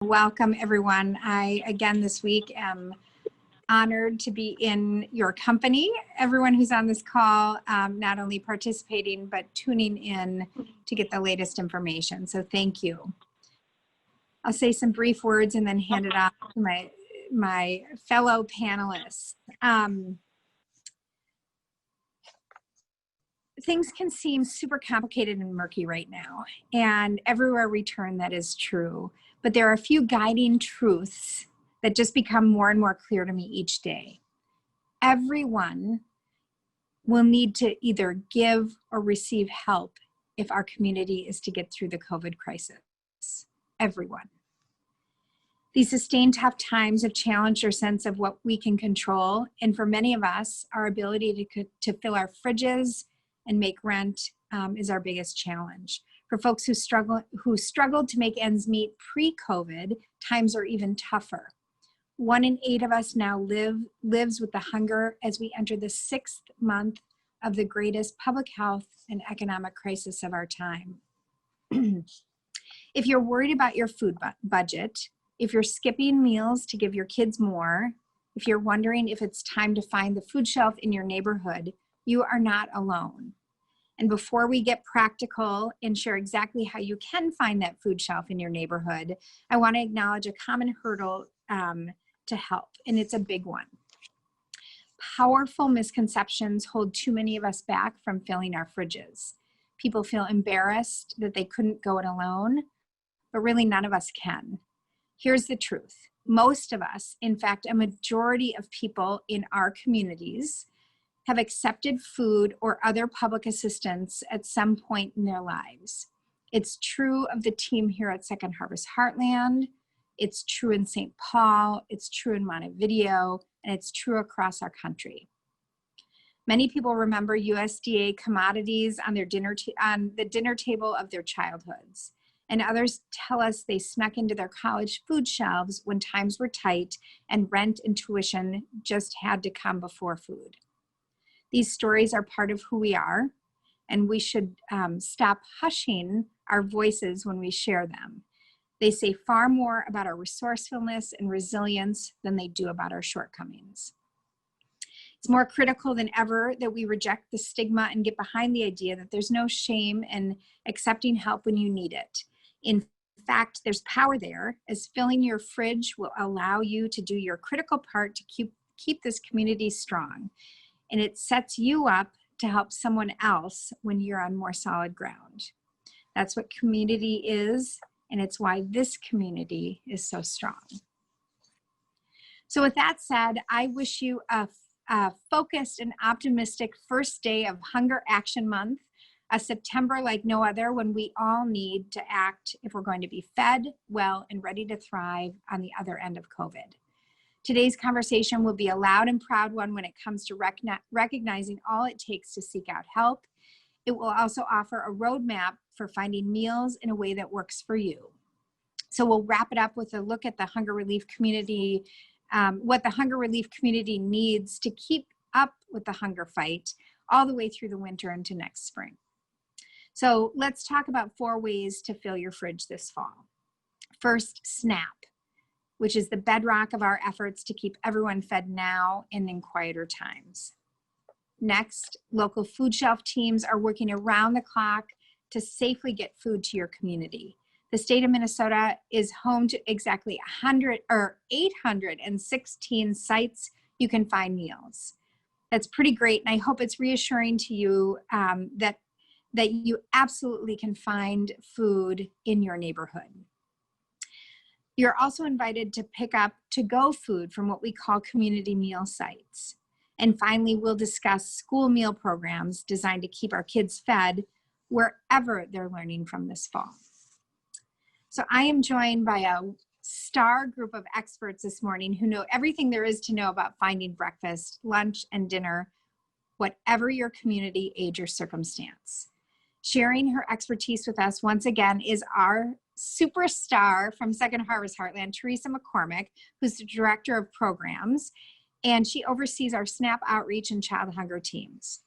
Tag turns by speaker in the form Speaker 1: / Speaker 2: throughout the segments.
Speaker 1: Welcome, everyone. I, again, this week am honored to be in your company. Everyone who's on this call, not only participating, but tuning in to get the latest information. So thank you. I'll say some brief words and then hand it off to my fellow panelists. Things can seem super complicated and murky right now, and everywhere we turn, that is true. But there are a few guiding truths that just become more and more clear to me each day. Everyone will need to either give or receive help if our community is to get through the COVID crisis. Everyone. These sustained tough times have challenged our sense of what we can control, and for many of us, our ability to fill our fridges and make rent is our biggest challenge. For folks who struggled to make ends meet pre-COVID, times are even tougher. 1 in 8 of us now lives with the hunger as we enter the 6th month of the greatest public health and economic crisis of our time. If you're worried about your food budget, if you're skipping meals to give your kids more, if you're wondering if it's time to find the food shelf in your neighborhood, you are not alone. And before we get practical and share exactly how you can find that food shelf in your neighborhood, I want to acknowledge a common hurdle to help, and it's a big one. Powerful misconceptions hold too many of us back from filling our fridges. People feel embarrassed that they couldn't go it alone, but really none of us can. Here's the truth. Most of us, in fact, a majority of people in our communities, have accepted food or other public assistance at some point in their lives. It's true of the team here at Second Harvest Heartland. It's true in St. Paul. It's true in Montevideo, and it's true across our country. Many people remember USDA commodities on the dinner table of their childhoods, and others tell us they snuck into their college food shelves when times were tight and rent and tuition just had to come before food. These stories are part of who we are, and we should stop hushing our voices when we share them. They say far more about our resourcefulness and resilience than they do about our shortcomings. It's more critical than ever that we reject the stigma and get behind the idea that there's no shame in accepting help when you need it. In fact, there's power there, as filling your fridge will allow you to do your critical part to keep this community strong. And it sets you up to help someone else when you're on more solid ground. That's what community is, and it's why this community is so strong. So with that said, I wish you a focused and optimistic first day of Hunger Action Month, a September like no other when we all need to act if we're going to be fed, well, and ready to thrive on the other end of COVID. Today's conversation will be a loud and proud one when it comes to recognizing all it takes to seek out help. It will also offer a roadmap for finding meals in a way that works for you. So we'll wrap it up with a look at the hunger relief community, what the hunger relief community needs to keep up with the hunger fight all the way through the winter into next spring. So let's talk about 4 ways to fill your fridge this fall. First, SNAP, which is the bedrock of our efforts to keep everyone fed now and in quieter times. Next, local food shelf teams are working around the clock to safely get food to your community. The state of Minnesota is home to exactly 816 sites you can find meals. That's pretty great, and I hope it's reassuring to you that you absolutely can find food in your neighborhood. You're also invited to pick up to-go food from what we call community meal sites. And finally, we'll discuss school meal programs designed to keep our kids fed wherever they're learning from this fall. So I am joined by a star group of experts this morning who know everything there is to know about finding breakfast, lunch, and dinner, whatever your community, age, or circumstance. Sharing her expertise with us once again is our superstar from Second Harvest Heartland, Theresa McCormick, who's the Director of Programs, and she oversees our SNAP outreach and child hunger teams.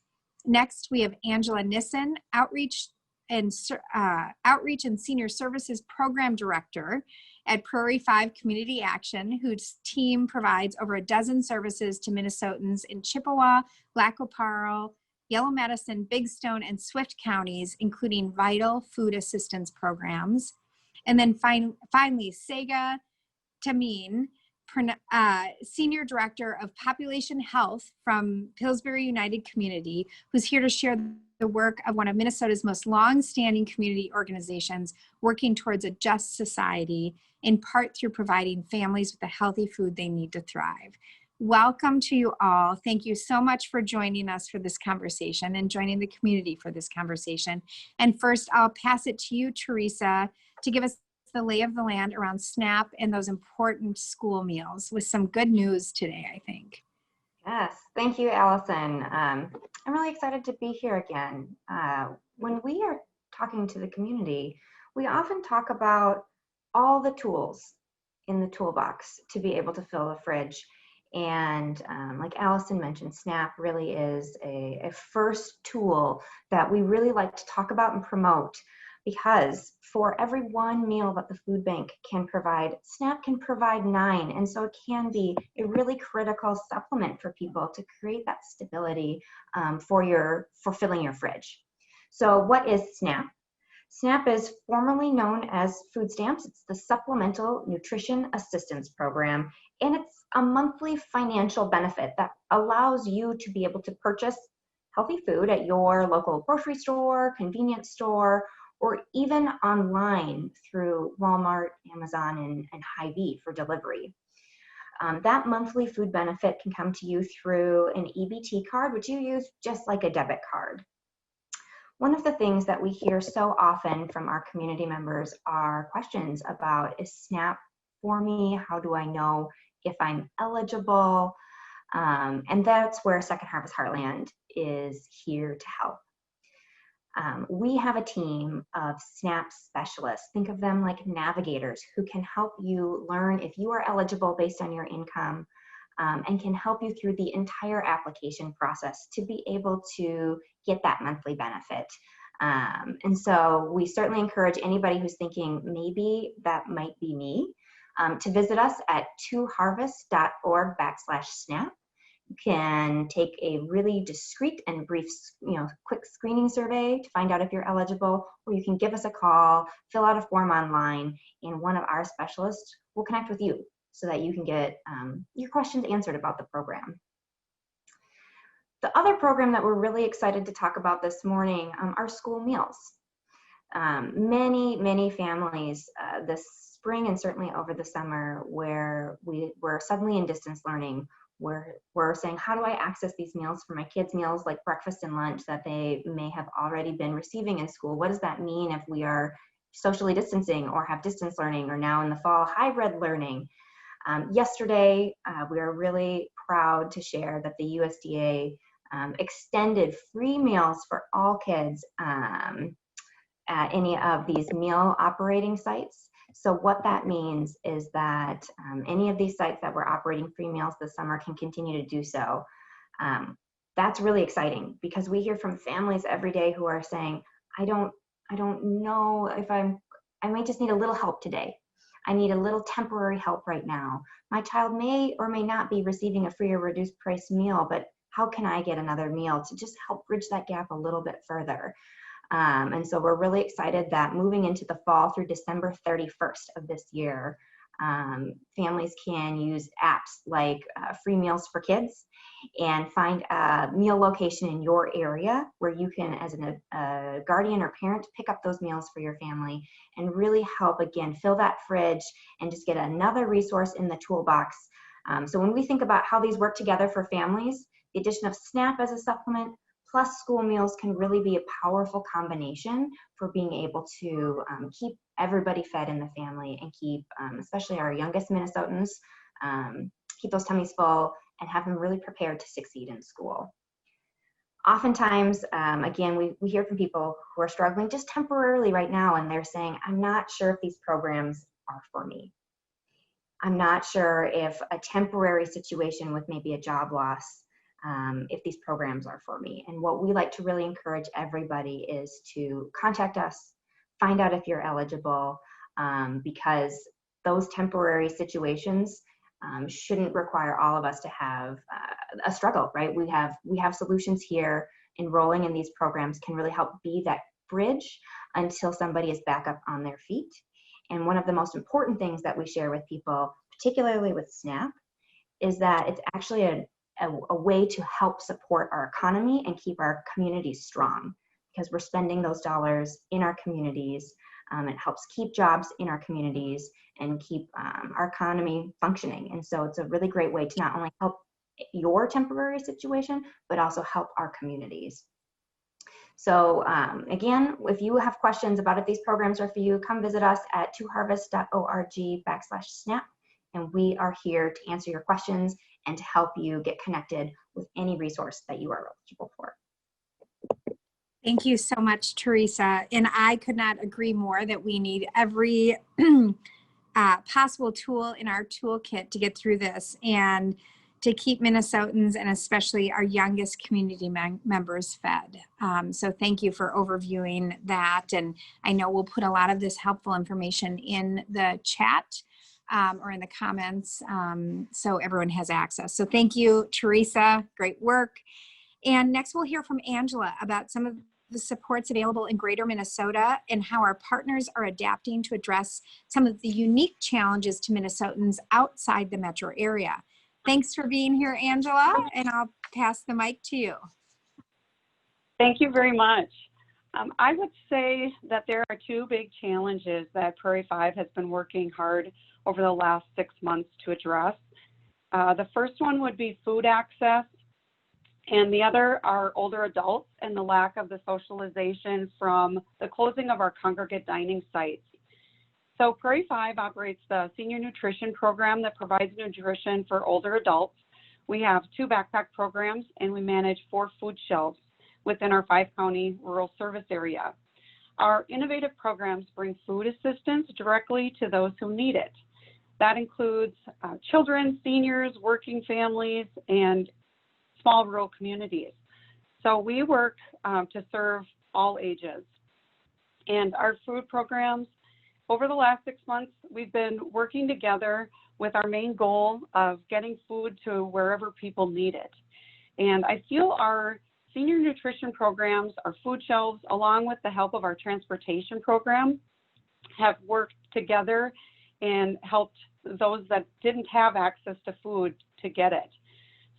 Speaker 1: Next, we have Angela Nissen, Outreach and Senior Services Program Director, at Prairie 5 Community Action, whose team provides over a dozen services to Minnesotans in Chippewa, Lac-Qui-Parle, Yellow Medicine, Big Stone, and Swift counties, including vital food assistance programs. And then finally, Tsega Tamene, Senior Director of Population Health from Pillsbury United Community, who's here to share the work of one of Minnesota's most long-standing community organizations working towards a just society, in part through providing families with the healthy food they need to thrive. Welcome to you all. Thank you so much for joining us for this conversation and joining the community for this conversation. And first, I'll pass it to you, Theresa, to give us the lay of the land around SNAP and those important school meals with some good news today, I think.
Speaker 2: Yes, thank you, Allison. I'm really excited to be here again. When we are talking to the community, we often talk about all the tools in the toolbox to be able to fill the fridge. And like Allison mentioned, SNAP really is a first tool that we really like to talk about and promote, because for every one meal that the food bank can provide, SNAP can provide 9. And so it can be a really critical supplement for people to create that stability for filling your fridge. So what is SNAP? SNAP is formerly known as food stamps. It's the Supplemental Nutrition Assistance Program, and it's a monthly financial benefit that allows you to be able to purchase healthy food at your local grocery store, convenience store, or even online through Walmart, Amazon, and Hy-Vee for delivery. That monthly food benefit can come to you through an EBT card, which you use just like a debit card. One of the things that we hear so often from our community members are questions about, is SNAP for me? How do I know if I'm eligible? And that's where Second Harvest Heartland is here to help. We have a team of SNAP specialists. Think of them like navigators who can help you learn if you are eligible based on your income, and can help you through the entire application process to be able to get that monthly benefit. And so we certainly encourage anybody who's thinking maybe that might be me to visit us at toharvest.org/SNAP. You can take a really discreet and brief, quick screening survey to find out if you're eligible, or you can give us a call, fill out a form online, and one of our specialists will connect with you so that you can get your questions answered about the program. The other program that we're really excited to talk about this morning are school meals. Many families this spring and certainly over the summer, where we were suddenly in distance learning, we're saying, how do I access these meals for my kids' meals, like breakfast and lunch, that they may have already been receiving in school? What does that mean if we are socially distancing or have distance learning, or now in the fall, hybrid learning? Yesterday, we are really proud to share that the USDA extended free meals for all kids at any of these meal operating sites. So what that means is that any of these sites that were operating free meals this summer can continue to do so. That's really exciting, because we hear from families every day who are saying, I don't know if I might just need a little help today. I need a little temporary help right now. My child may or may not be receiving a free or reduced price meal, but how can I get another meal to just help bridge that gap a little bit further? And so we're really excited that moving into the fall through December 31st of this year, families can use apps like Free Meals for Kids and find a meal location in your area where you can, as a guardian or parent, pick up those meals for your family and really help, again, fill that fridge and just get another resource in the toolbox. So when we think about how these work together for families, the addition of SNAP as a supplement plus school meals can really be a powerful combination for being able to keep everybody fed in the family and keep, especially our youngest Minnesotans, keep those tummies full and have them really prepared to succeed in school. Oftentimes, again, we hear from people who are struggling just temporarily right now, and they're saying, I'm not sure if these programs are for me. I'm not sure if a temporary situation with maybe a job loss, if these programs are for me. And what we like to really encourage everybody is to contact us, find out if you're eligible, because those temporary situations shouldn't require all of us to have a struggle, right? We have solutions here. Enrolling in these programs can really help be that bridge until somebody is back up on their feet. And one of the most important things that we share with people, particularly with SNAP, is that it's actually a way to help support our economy and keep our communities strong, because we're spending those dollars in our communities. It helps keep jobs in our communities and keep our economy functioning. And so it's a really great way to not only help your temporary situation, but also help our communities. So again, if you have questions about if these programs are for you, come visit us at toharvest.org/SNAP. And we are here to answer your questions and to help you get connected with any resource that you are eligible for.
Speaker 1: Thank you so much, Theresa. And I could not agree more that we need every possible tool in our toolkit to get through this and to keep Minnesotans and especially our youngest community members fed. So thank you for overviewing that. And I know we'll put a lot of this helpful information in the chat or in the comments so everyone has access. So thank you, Theresa. Great work. And next we'll hear from Angela about some of the supports available in Greater Minnesota and how our partners are adapting to address some of the unique challenges to Minnesotans outside the metro area. Thanks for being here, Angela, and I'll pass the mic to you.
Speaker 3: Thank you very much. I would say that there are two big challenges that Prairie 5 has been working hard over the last 6 months to address. The first one would be food access, and the other are older adults and the lack of the socialization from the closing of our congregate dining sites. So Prairie 5 operates the senior nutrition program that provides nutrition for older adults. We have 2 backpack programs and we manage 4 food shelves within our 5-county rural service area. Our innovative programs bring food assistance directly to those who need it. That includes children, seniors, working families, and small rural communities. So we work to serve all ages. And our food programs, over the last 6 months, we've been working together with our main goal of getting food to wherever people need it. And I feel our senior nutrition programs, our food shelves, along with the help of our transportation program, have worked together and helped those that didn't have access to food to get it.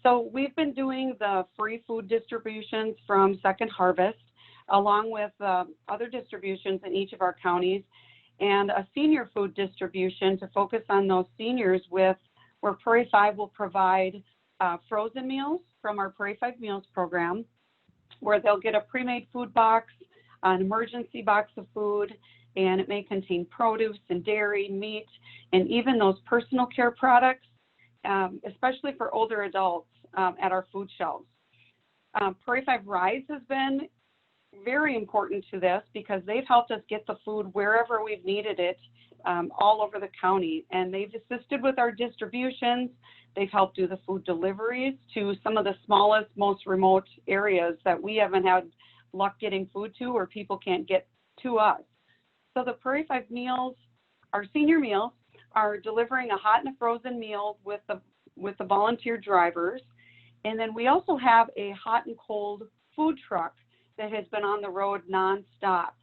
Speaker 3: So we've been doing the free food distributions from Second Harvest, along with other distributions in each of our counties, and a senior food distribution to focus on those seniors where Prairie 5 will provide frozen meals from our Prairie 5 Meals program, where they'll get a pre-made food box, an emergency box of food, and it may contain produce and dairy, meat, and even those personal care products, especially for older adults at our food shelves. Prairie 5 Rise has been very important to this because they've helped us get the food wherever we've needed it all over the county. And they've assisted with our distributions. They've helped do the food deliveries to some of the smallest, most remote areas that we haven't had luck getting food to, or people can't get to us. So the Prairie 5 meals, our senior meals, are delivering a hot and a frozen meal with the volunteer drivers. And then we also have a hot and cold food truck that has been on the road nonstop.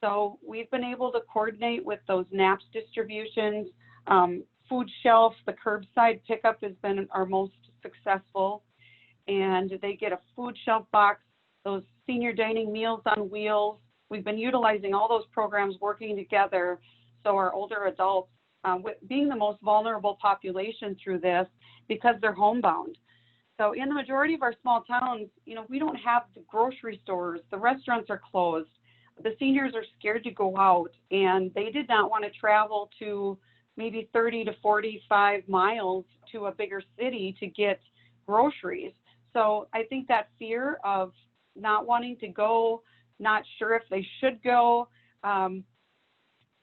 Speaker 3: So we've been able to coordinate with those NAPS distributions, food shelf, the curbside pickup has been our most successful, and they get a food shelf box, those senior dining meals on wheels. We've been utilizing all those programs working together so our older adults, being the most vulnerable population through this because they're homebound. So in the majority of our small towns, we don't have the grocery stores, the restaurants are closed. The seniors are scared to go out, and they did not want to travel to maybe 30 to 45 miles to a bigger city to get groceries. So I think that fear of not wanting to go, not sure if they should go,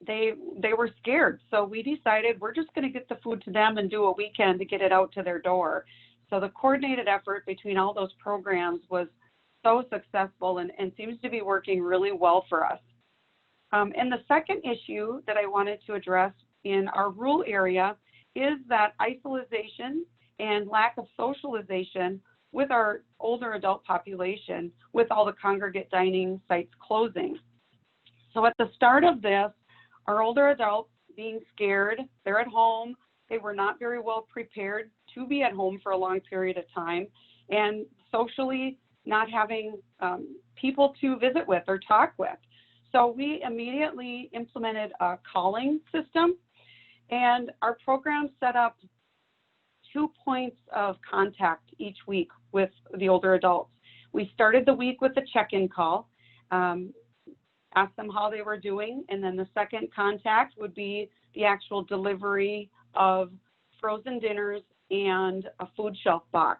Speaker 3: they were scared. So we decided we're just going to get the food to them and do what we can to get it out to their door. So the coordinated effort between all those programs was so successful and seems to be working really well for us. And the second issue that I wanted to address in our rural area is that isolation and lack of socialization with our older adult population with all the congregate dining sites closing. So at the start of this, our older adults being scared, they're at home, they were not very well prepared to be at home for a long period of time, and socially not having people to visit with or talk with. So we immediately implemented a calling system, and our program set up 2 points of contact each week with the older adults. We started the week with a check-in call, asked them how they were doing, and then the second contact would be the actual delivery of frozen dinners and a food shelf box.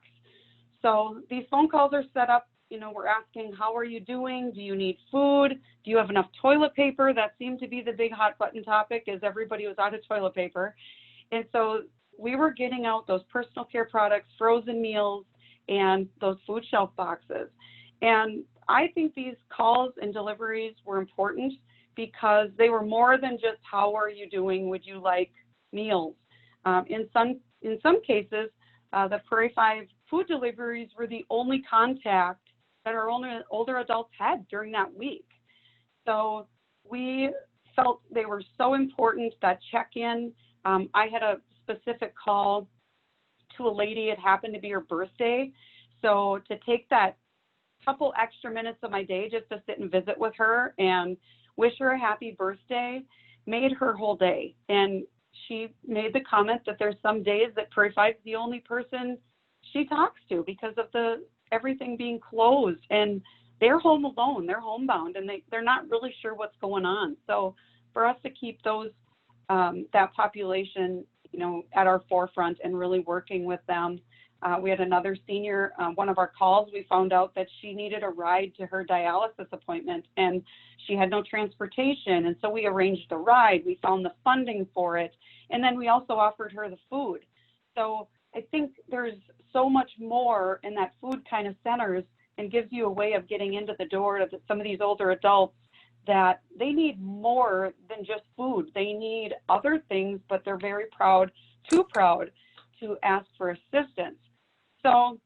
Speaker 3: So these phone calls are set up, you know, we're asking, how are you doing? Do you need food? Do you have enough toilet paper? That seemed to be the big hot button topic, is everybody was out of toilet paper. And so we were getting out those personal care products, frozen meals, and those food shelf boxes. And I think these calls and deliveries were important because they were more than just, how are you doing? Would you like meals? In some cases, the Prairie 5 food deliveries were the only contact that our older adults had during that week. So we felt they were so important, that check-in. I had a specific call to a lady, it happened to be her birthday. So to take that couple extra minutes of my day just to sit and visit with her and wish her a happy birthday made her whole day. And she made the comment that there's some days that Prairie 5 is the only person she talks to because of everything being closed, and they're home alone, they're homebound, and they're not really sure what's going on. So for us to keep those that population, you know, at our forefront and really working with them. We had another senior, one of our calls, we found out that she needed a ride to her dialysis appointment and she had no transportation. And so we arranged the ride, we found the funding for it, and then we also offered her the food. So I think there's so much more in that food kind of centers and gives you a way of getting into the door to some of these older adults, that they need more than just food. They need other things, but they're very proud, too proud to ask for assistance. So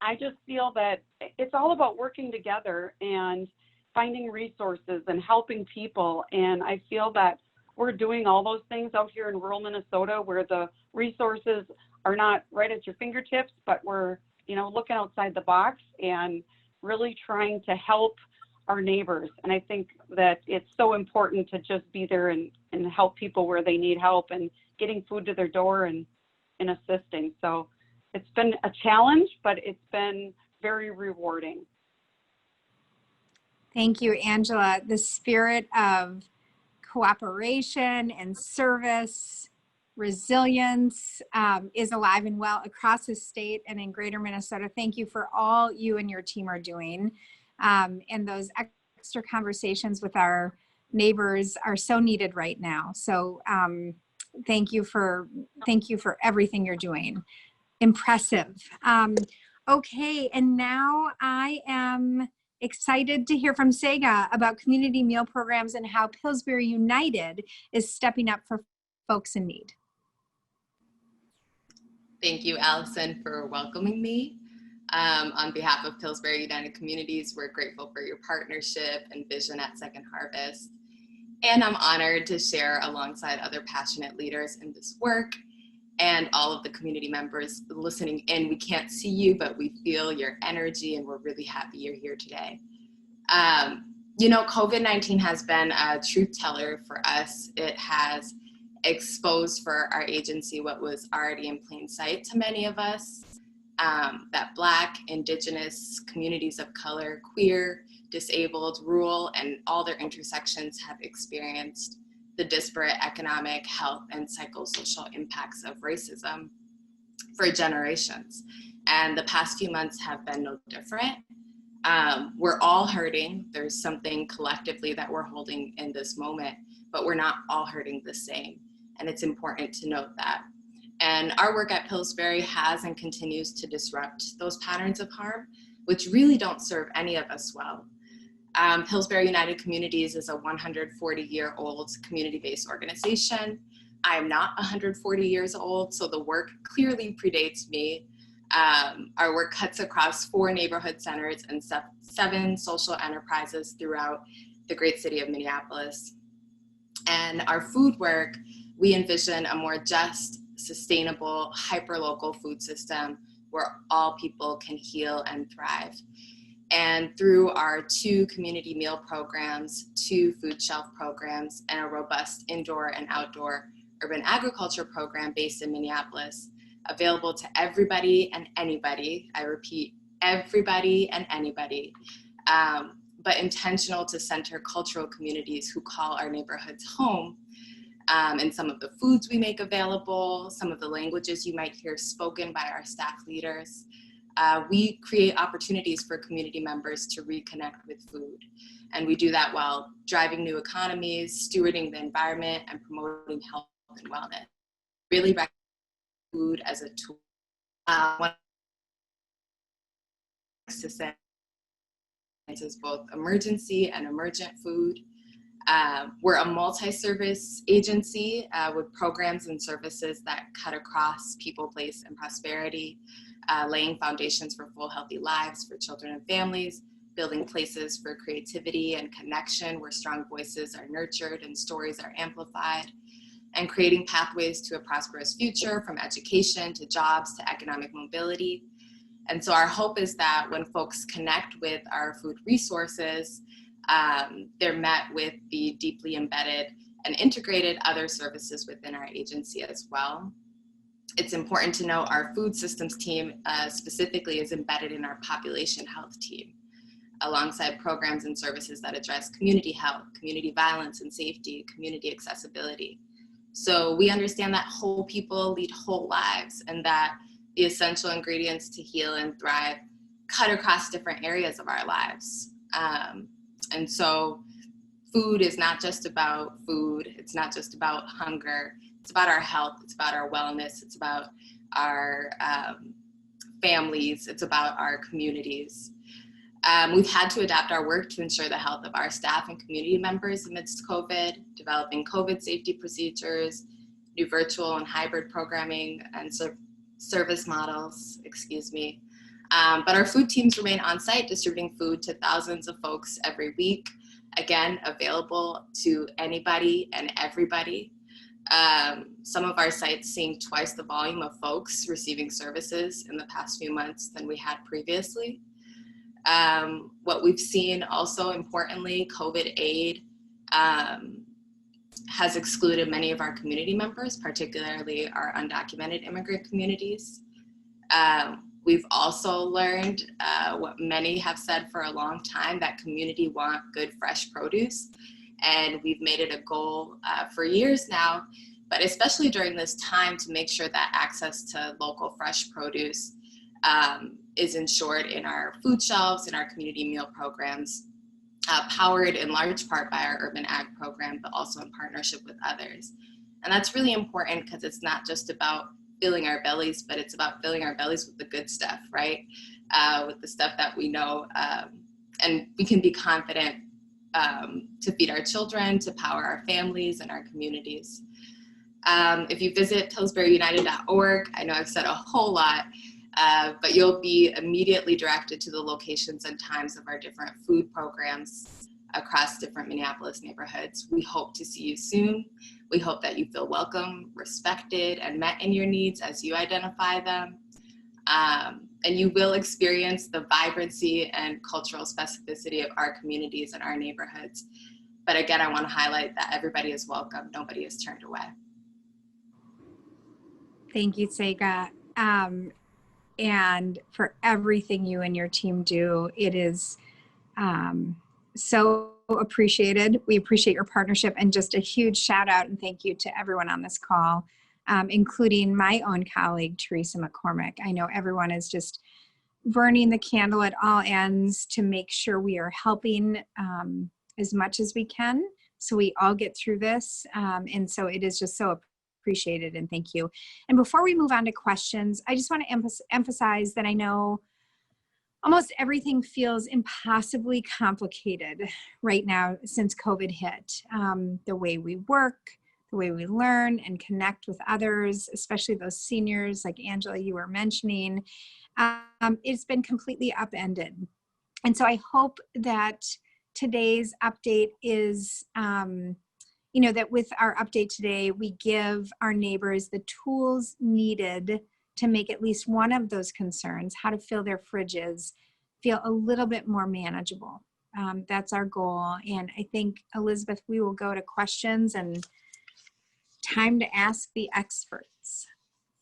Speaker 3: I just feel that it's all about working together and finding resources and helping people. And I feel that we're doing all those things out here in rural Minnesota, where the resources are not right at your fingertips, but we're, you know, looking outside the box and really trying to help our neighbors. And I think that it's so important to just be there and help people where they need help, and getting food to their door and assisting. So it's been a challenge, but it's been very rewarding.
Speaker 1: Thank you, Angela. The spirit of cooperation and service, resilience is alive and well across the state and in greater Minnesota. Thank you for all you and your team are doing. And those extra conversations with our neighbors are so needed right now. So thank you for everything you're doing. Impressive. Okay, and now I am excited to hear from Tsega about community meal programs and how Pillsbury United is stepping up for folks in need.
Speaker 4: Thank you, Allison, for welcoming me. On behalf of Pillsbury United Communities, we're grateful for your partnership and vision at Second Harvest. And I'm honored to share alongside other passionate leaders in this work and all of the community members listening in. We can't see you, but we feel your energy, and we're really happy you're here today. You know, COVID-19 has been a truth teller for us. It has exposed for our agency what was already in plain sight to many of us, that Black, Indigenous, communities of color, queer, disabled, rural, and all their intersections have experienced the disparate economic, health, and psychosocial impacts of racism for generations. And the past few months have been no different. We're all hurting. There's something collectively that we're holding in this moment, but we're not all hurting the same. And it's important to note that. And our work at Pillsbury has and continues to disrupt those patterns of harm, which really don't serve any of us well. Pillsbury United Communities is a 140-year-old community-based organization I'm not 140 years old, so the work clearly predates me. Our work cuts across 4 neighborhood centers and 7 social enterprises throughout the great city of Minneapolis. And our food work, we envision a more just, sustainable, hyper-local food system where all people can heal and thrive. And through our 2 community meal programs, 2 food shelf programs, and a robust indoor and outdoor urban agriculture program based in Minneapolis, available to everybody and anybody, I repeat, everybody and anybody, but intentional to center cultural communities who call our neighborhoods home. And some of the foods we make available, some of the languages you might hear spoken by our staff leaders. We create opportunities for community members to reconnect with food. And we do that while driving new economies, stewarding the environment, and promoting health and wellness. Really recognize food as a tool. One to say is both emergency and emergent food. We're a multi-service agency with programs and services that cut across people, place, and prosperity, laying foundations for full, healthy lives for children and families, building places for creativity and connection where strong voices are nurtured and stories are amplified, and creating pathways to a prosperous future from education to jobs to economic mobility. And so our hope is that when folks connect with our food resources, they're met with the deeply embedded and integrated other services within our agency as well. It's important to know our food systems team specifically is embedded in our population health team, alongside programs and services that address community health, community violence and safety, community accessibility. So we understand that whole people lead whole lives, and that the essential ingredients to heal and thrive cut across different areas of our lives. And so food is not just about food, it's not just about hunger, it's about our health, it's about our wellness, it's about our families, it's about our communities. We've had to adapt our work to ensure the health of our staff and community members amidst COVID, developing COVID safety procedures, new virtual and hybrid programming and service models, but our food teams remain on site distributing food to thousands of folks every week, again, available to anybody and everybody. Some of our sites seeing twice the volume of folks receiving services in the past few months than we had previously. What we've seen also importantly, COVID aid has excluded many of our community members, particularly our undocumented immigrant communities. We've also learned what many have said for a long time, that community want good fresh produce. And we've made it a goal for years now, but especially during this time, to make sure that access to local fresh produce is ensured in our food shelves, in our community meal programs, powered in large part by our urban ag program, but also in partnership with others. And that's really important because it's not just about filling our bellies, but it's about filling our bellies with the good stuff, right? With the stuff that we know, and we can be confident to feed our children, to power our families and our communities. If you visit PillsburyUnited.org, I know I've said a whole lot, but you'll be immediately directed to the locations and times of our different food programs across different Minneapolis neighborhoods. We hope to see you soon. We hope that you feel welcome, respected, and met in your needs as you identify them. And you will experience the vibrancy and cultural specificity of our communities and our neighborhoods. But again, I want to highlight that everybody is welcome. Nobody is turned away.
Speaker 1: Thank you, Tsega. And for everything you and your team do. It is so appreciated. We appreciate your partnership, and just a huge shout out and thank you to everyone on this call, including my own colleague, Theresa McCormick. I know everyone is just burning the candle at all ends to make sure we are helping as much as we can so we all get through this. And so it is just so appreciated, and thank you. And before we move on to questions, I just want to emphasize that I know almost everything feels impossibly complicated right now since COVID hit. The way we work, the way we learn and connect with others, especially those seniors like Angela, you were mentioning. It's been completely upended. And so I hope that today's update is, that with our update today, we give our neighbors the tools needed to make at least one of those concerns, how to fill their fridges, feel a little bit more manageable. That's our goal. And I think, Elizabeth, we will go to questions and time to ask the experts.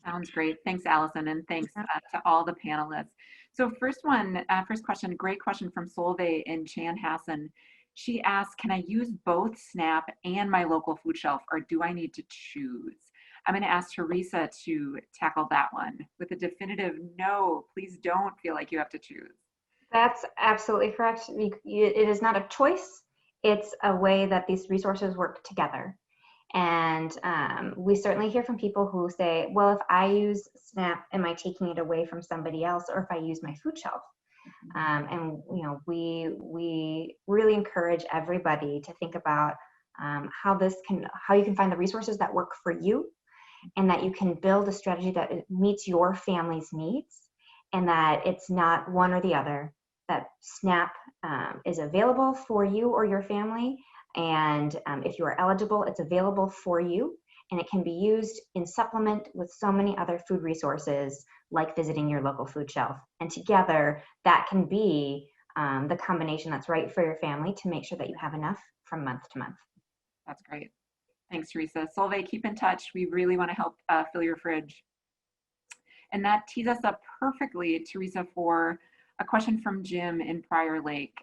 Speaker 5: Sounds great. Thanks, Allison, and thanks to all the panelists. So first question, great question from Solveig in Chanhassen. She asked, can I use both SNAP and my local food shelf, or do I need to choose? I'm going to ask Theresa to tackle that one with a definitive no. Please don't feel like you have to choose.
Speaker 2: That's absolutely correct. It is not a choice. It's a way that these resources work together. And we certainly hear from people who say, well, if I use SNAP, am I taking it away from somebody else? Or if I use my food shelf? We really encourage everybody to think about how you can find the resources that work for you, and that you can build a strategy that meets your family's needs, and that it's not one or the other, that SNAP is available for you or your family. And if you are eligible, it's available for you, and it can be used in supplement with so many other food resources, like visiting your local food shelf. And together, that can be the combination that's right for your family to make sure that you have enough from month to month.
Speaker 5: That's great. Thanks, Theresa. Solveig, keep in touch. We really want to help fill your fridge. And that tees us up perfectly, Theresa, for a question from Jim in Prior Lake.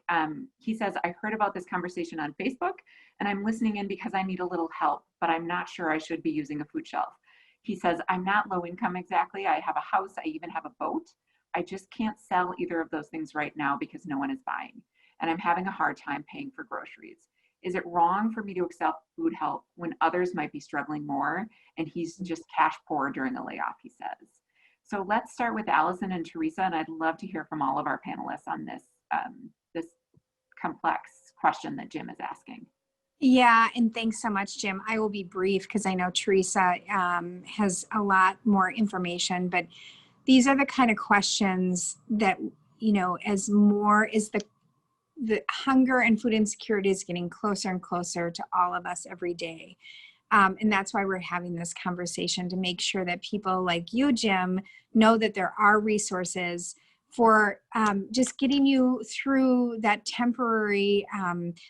Speaker 5: He says, I heard about this conversation on Facebook, and I'm listening in because I need a little help, but I'm not sure I should be using a food shelf. He says, I'm not low income exactly. I have a house. I even have a boat. I just can't sell either of those things right now because no one is buying. And I'm having a hard time paying for groceries. Is it wrong for me to accept food help when others might be struggling more? And he's just cash poor during the layoff, he says. So let's start with Allison and Theresa, and I'd love to hear from all of our panelists on this, this complex question that Jim is asking.
Speaker 1: Yeah, and thanks so much, Jim. I will be brief because I know Theresa has a lot more information, but these are the kind of questions that, as the hunger and food insecurity is getting closer and closer to all of us every day. And that's why we're having this conversation, to make sure that people like you, Jim, know that there are resources for just getting you through that temporary,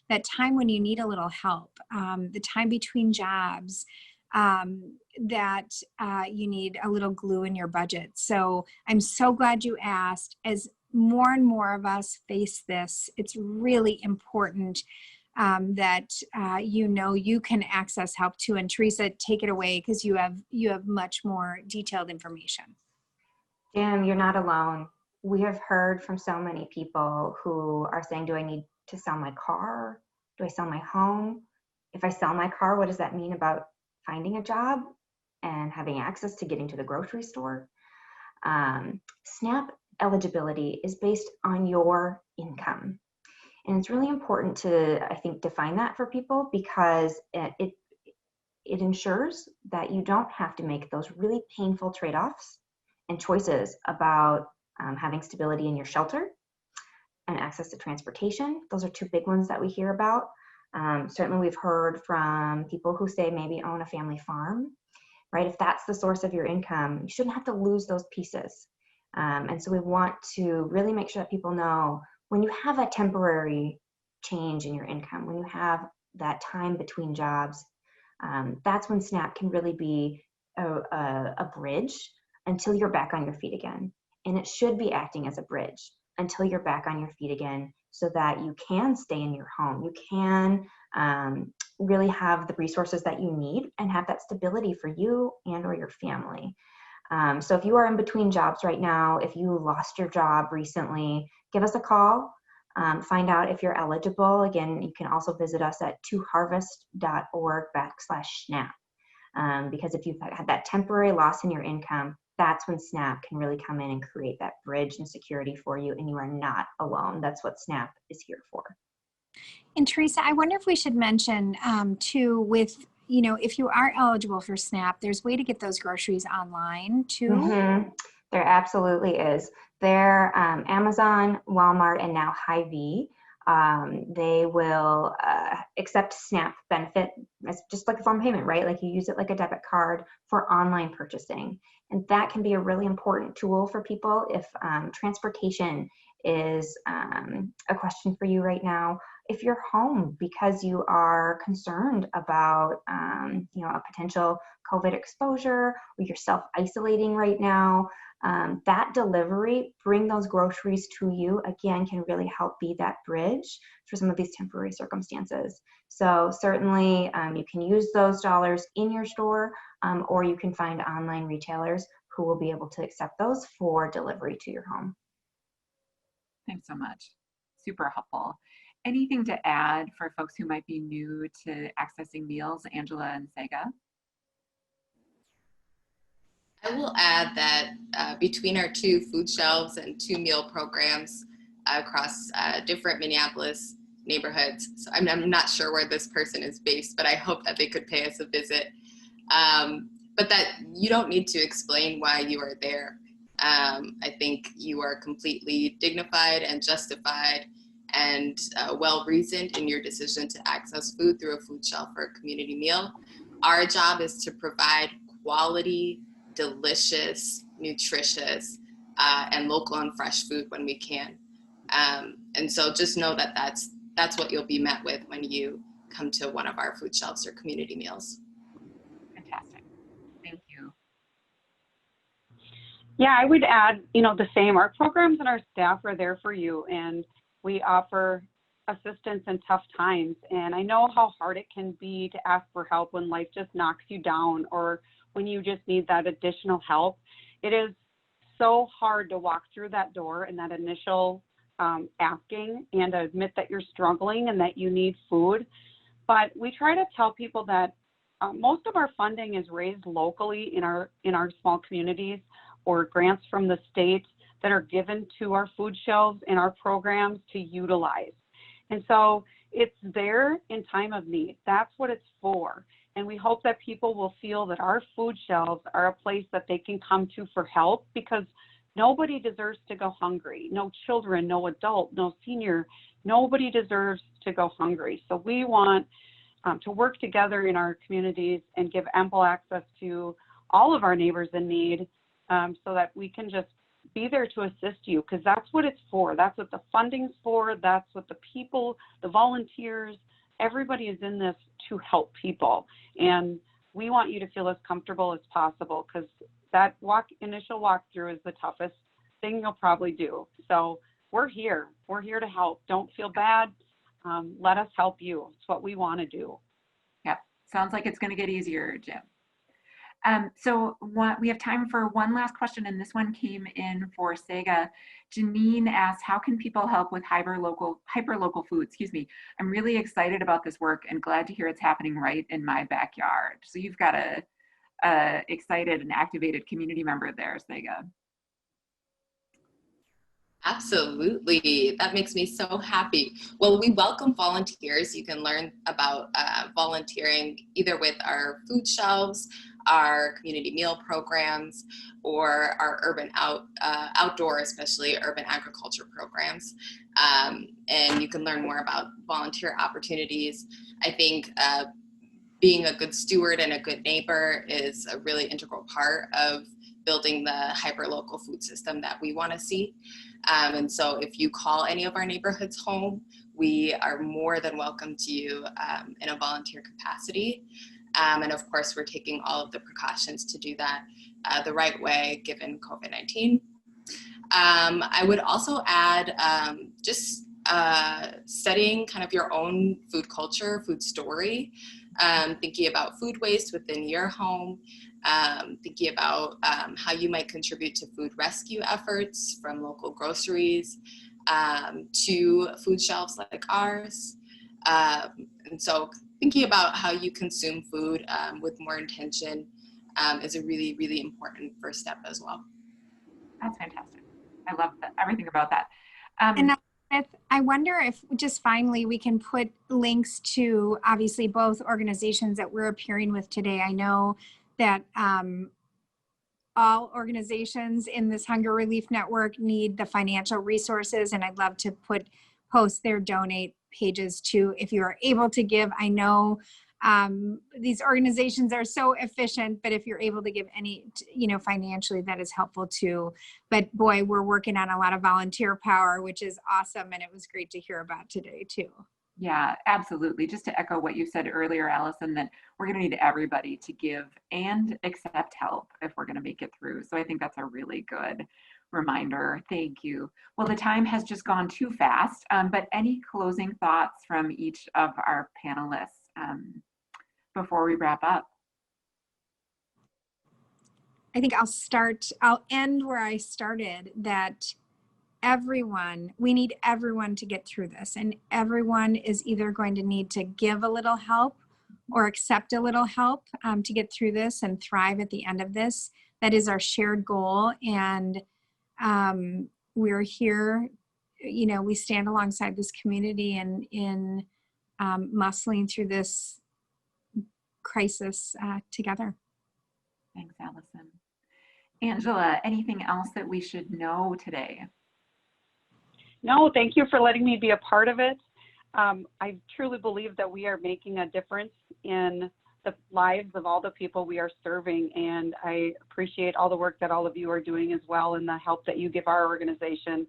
Speaker 1: that time when you need a little help, the time between jobs, that you need a little glue in your budget. So I'm so glad you asked. As more and more of us face this, it's really important that you can access help too. And Theresa, take it away because you have much more detailed information.
Speaker 2: Jim, you're not alone. We have heard from so many people who are saying, do I need to sell my car? Do I sell my home? If I sell my car, what does that mean about finding a job and having access to getting to the grocery store? SNAP eligibility is based on your income. And it's really important to, I think, define that for people, because it ensures that you don't have to make those really painful trade-offs and choices about having stability in your shelter and access to transportation. Those are two big ones that we hear about. Certainly we've heard from people who say maybe own a family farm, right? If that's the source of your income, you shouldn't have to lose those pieces. And so we want to really make sure that people know, when you have a temporary change in your income, when you have that time between jobs, that's when SNAP can really be a bridge until you're back on your feet again. And it should be acting as a bridge until you're back on your feet again, so that you can stay in your home. You can really have the resources that you need and have that stability for you and or your family. So if you are in between jobs right now, if you lost your job recently, give us a call, find out if you're eligible. Again, you can also visit us at toharvest.org/SNAP. Because if you've had that temporary loss in your income, that's when SNAP can really come in and create that bridge and security for you, and you are not alone. That's what SNAP is here for.
Speaker 1: And Theresa, I wonder if we should mention too, with you know, if you are eligible for SNAP, there's a way to get those groceries online too.
Speaker 2: Mm-hmm. There absolutely is. There, Amazon, Walmart, and now Hy-Vee, they will accept SNAP benefit as just like a form of payment, right? Like you use it like a debit card for online purchasing. And that can be a really important tool for people if transportation is a question for you right now. If you're home because you are concerned about, you know, a potential COVID exposure, or you're self-isolating right now, that delivery, bring those groceries to you, again, can really help be that bridge for some of these temporary circumstances. So certainly you can use those dollars in your store, or you can find online retailers who will be able to accept those for delivery to your home.
Speaker 5: Thanks so much. Super helpful. Anything to add for folks who might be new to accessing meals, Angela and Tsega?
Speaker 4: I will add that between our 2 food shelves and 2 meal programs across different Minneapolis neighborhoods, so I'm not sure where this person is based, but I hope that they could pay us a visit. But that you don't need to explain why you are there. I think you are completely dignified and justified and well-reasoned in your decision to access food through a food shelf or a community meal. Our job is to provide quality, delicious, nutritious, and local and fresh food when we can. And so just know that that's what you'll be met with when you come to one of our food shelves or community meals.
Speaker 5: Fantastic. Thank you.
Speaker 3: Yeah, I would add, you know, the same. Our programs and our staff are there for you, and we offer assistance in tough times. And I know how hard it can be to ask for help when life just knocks you down or when you just need that additional help. It is so hard to walk through that door and that initial asking and admit that you're struggling and that you need food. But we try to tell people that most of our funding is raised locally in our small communities, or grants from the state that are given to our food shelves and our programs to utilize. And so it's there in time of need. That's what it's for. And we hope that people will feel that our food shelves are a place that they can come to for help, because nobody deserves to go hungry. No children, no adult, no senior, nobody deserves to go hungry. So we want to work together in our communities and give ample access to all of our neighbors in need, so that we can just be there to assist you, because that's what it's for. That's what the funding's for. That's what the people, the volunteers, everybody is in this to help people. And we want you to feel as comfortable as possible, because that initial walkthrough is the toughest thing you'll probably do. So we're here. We're here to help. Don't feel bad. Let us help you. It's what we want to do.
Speaker 5: Yep. Sounds like it's going to get easier, Jim. So we have time for one last question, and this one came in for Tsega. Janine asks, how can people help with hyper-local food? Excuse me. I'm really excited about this work and glad to hear it's happening right in my backyard. So you've got a excited and activated community member there, Tsega.
Speaker 4: Absolutely. That makes me so happy. Well, we welcome volunteers. You can learn about volunteering either with our food shelves, our community meal programs, or our urban outdoor, especially urban agriculture programs. And you can learn more about volunteer opportunities. I think being a good steward and a good neighbor is a really integral part of building the hyper-local food system that we want to see. And so if you call any of our neighborhoods home, we are more than welcome to you in a volunteer capacity. And of course, we're taking all of the precautions to do that the right way, given COVID-19. I would also add just studying kind of your own food culture, food story, thinking about food waste within your home, thinking about how you might contribute to food rescue efforts from local groceries to food shelves like ours. And so thinking about how you consume food with more intention is a really, really important first step as well.
Speaker 5: That's fantastic. I love that, everything about that.
Speaker 1: And I wonder if just finally we can put links to obviously both organizations that we're appearing with today. I know that all organizations in this hunger relief network need the financial resources, and I'd love to post their donate pages too if you are able to give. I know these organizations are so efficient, but if you're able to give any, financially, that is helpful too. But boy, we're working on a lot of volunteer power, which is awesome, and it was great to hear about today too.
Speaker 5: Yeah, absolutely. Just to echo what you said earlier, Allison, that we're going to need everybody to give and accept help if we're going to make it through. So I think that's a really good reminder. Thank you. Well, the time has just gone too fast, but any closing thoughts from each of our panelists before we wrap up?
Speaker 1: I think I'll end where I started, that we need everyone to get through this, and everyone is either going to need to give a little help or accept a little help to get through this and thrive at the end of this. That is our shared goal, and we're here, we stand alongside this community and in muscling through this crisis together.
Speaker 5: Thanks, Allison. Angela, anything else that we should know today?
Speaker 3: No, thank you for letting me be a part of it. I truly believe that we are making a difference in the lives of all the people we are serving, and I appreciate all the work that all of you are doing as well, and the help that you give our organization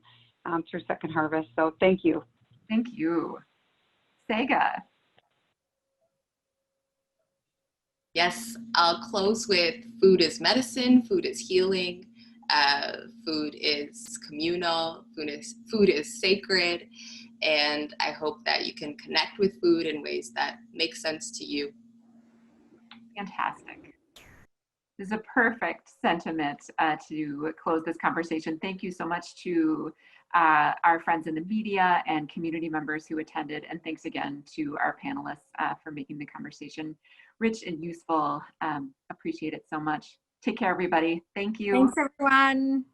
Speaker 3: through Second Harvest. So thank you.
Speaker 5: Thank you. Tsega.
Speaker 4: Yes, I'll close with food is medicine, food is healing, food is communal, food is sacred, and I hope that you can connect with food in ways that make sense to you.
Speaker 5: Fantastic. This is a perfect sentiment to close this conversation. Thank you so much to our friends in the media and community members who attended, and thanks again to our panelists for making the conversation rich and useful. Appreciate it so much. Take care, everybody. Thank you.
Speaker 1: Thanks, everyone.